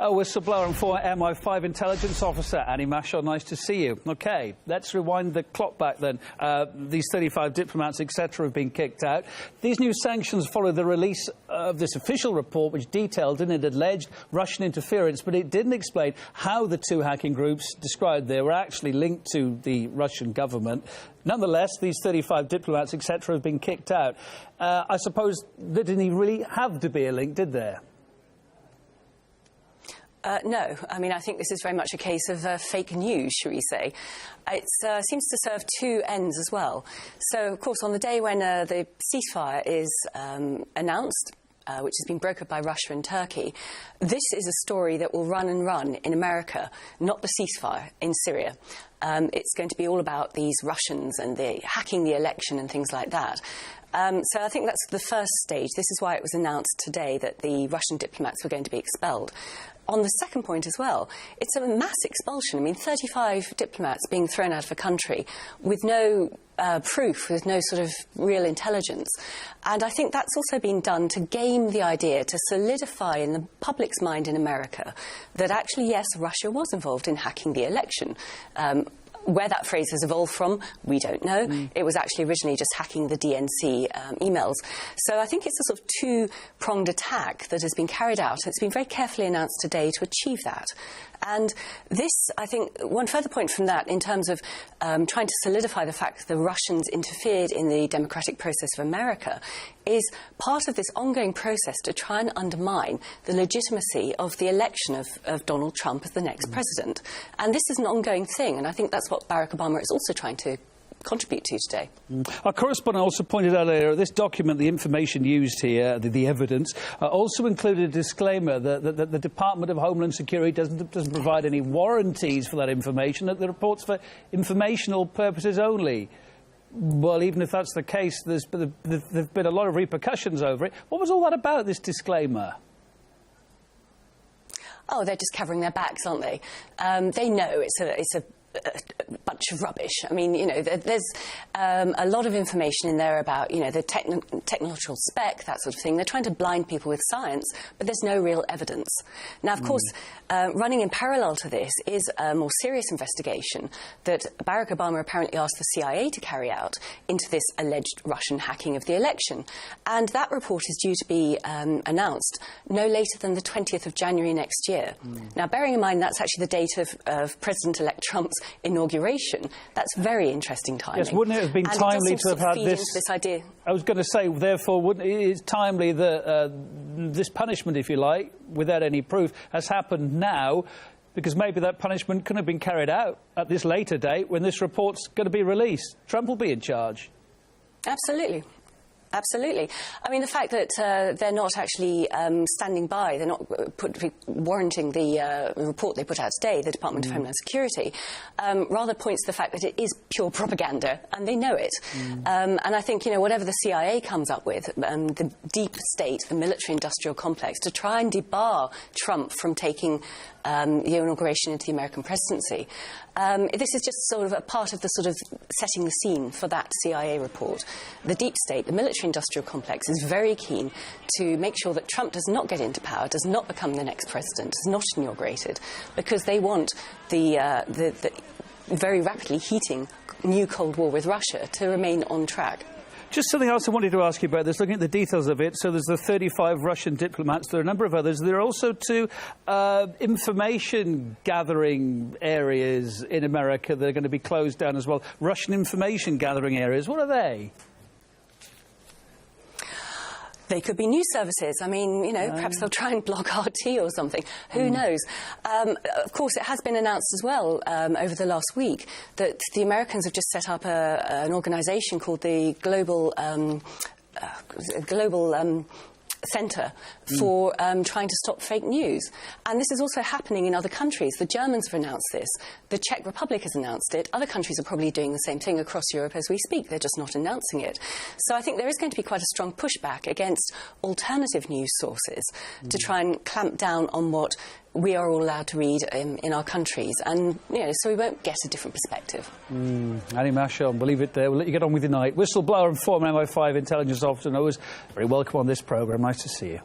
A whistleblower and former MI5 intelligence officer, Annie Mashal, nice to see you. OK, let's rewind the clock back then. These 35 diplomats, etc., have been kicked out. These new sanctions follow the release of this official report, which detailed in it alleged Russian interference, but it didn't explain how the two hacking groups described they were actually linked to the Russian government. Nonetheless, these 35 diplomats, etc., have been kicked out. I suppose there didn't really have to be a link, did there? No. I mean, I think this is very much a case of fake news, shall we say. It seems to serve two ends as well. So, of course, on the day when the ceasefire is announced, which has been brokered by Russia and Turkey, this is a story that will run and run in America, not the ceasefire in Syria. It's going to be all about these Russians and the hacking the election and things like that. So I think that's the first stage. This is why it was announced today that the Russian diplomats were going to be expelled. On the second point as well, it's a mass expulsion. I mean, 35 diplomats being thrown out of a country with no proof, with no sort of real intelligence. And I think that's also been done to game the idea, to solidify in the public's mind in America that actually, yes, Russia was involved in hacking the election. Where that phrase has evolved from, we don't know. It was actually originally just hacking the DNC emails. So I think it's a sort of two-pronged attack that has been carried out. It's been very carefully announced today to achieve that. And this, I think, one further point from that in terms of trying to solidify the fact that the Russians interfered in the democratic process of America is part of this ongoing process to try and undermine the legitimacy of the election of Donald Trump as the next president. And this is an ongoing thing, and I think that's what Barack Obama is also trying to contribute to today. Our correspondent also pointed out earlier, this document, the information used here, the evidence, also included a disclaimer that the Department of Homeland Security doesn't provide any warranties for that information, that the report's for informational purposes only. Well, even if that's the case, there's been a lot of repercussions over it. What was all that about, this disclaimer? Oh, they're just covering their backs, aren't they? They know it's a bunch of rubbish. I mean, you know, there's a lot of information in there about, you know, the technological spec, that sort of thing. They're trying to blind people with science, but there's no real evidence. Now, of course, running in parallel to this is a more serious investigation that Barack Obama apparently asked the CIA to carry out into this alleged Russian hacking of the election. And that report is due to be announced no later than the 20th of January next year. Now, bearing in mind that's actually the date of President-elect Trump's inauguration, that's very interesting timing. Yes, wouldn't it have been timely to have had this idea? I was going to say, therefore, wouldn't it is timely that this punishment, if you like, without any proof, has happened now, because maybe that punishment couldn't have been carried out at this later date when this report's going to be released. Trump will be in charge. Absolutely. Absolutely. I mean, the fact that they're not actually standing by, they're not warranting the report they put out today, the Department of Homeland Security, rather points to the fact that it is pure propaganda, and they know it. And I think, you know, whatever the CIA comes up with, the deep state, the military-industrial complex, to try and debar Trump from taking the inauguration into the American presidency, this is just sort of a part of the sort of setting the scene for that CIA report. The deep state, the military-industrial complex, is very keen to make sure that Trump does not get into power, does not become the next president, is not inaugurated, because they want the very rapidly heating new Cold War with Russia to remain on track. Just something else I wanted to ask you about this, looking at the details of it. So there's the 35 Russian diplomats. There are a number of others. There are also two information-gathering areas in America that are going to be closed down as well. Russian information-gathering areas. What are they? They could be news services. I mean, you know, perhaps they'll try and block RT or something. Who knows? Of course, it has been announced as well over the last week that the Americans have just set up an organisation called the Global Centre for trying to stop fake news. And this is also happening in other countries. The Germans have announced this. The Czech Republic has announced it. Other countries are probably doing the same thing across Europe as we speak. They're just not announcing it. So I think there is going to be quite a strong pushback against alternative news sources to try and clamp down on what we are all allowed to read in our countries, and, you know, so we won't get a different perspective. Annie Mashal, we'll leave it there. We'll let you get on with your night. Whistleblower and former MI5 intelligence officer, always very welcome on this programme. Nice to see you.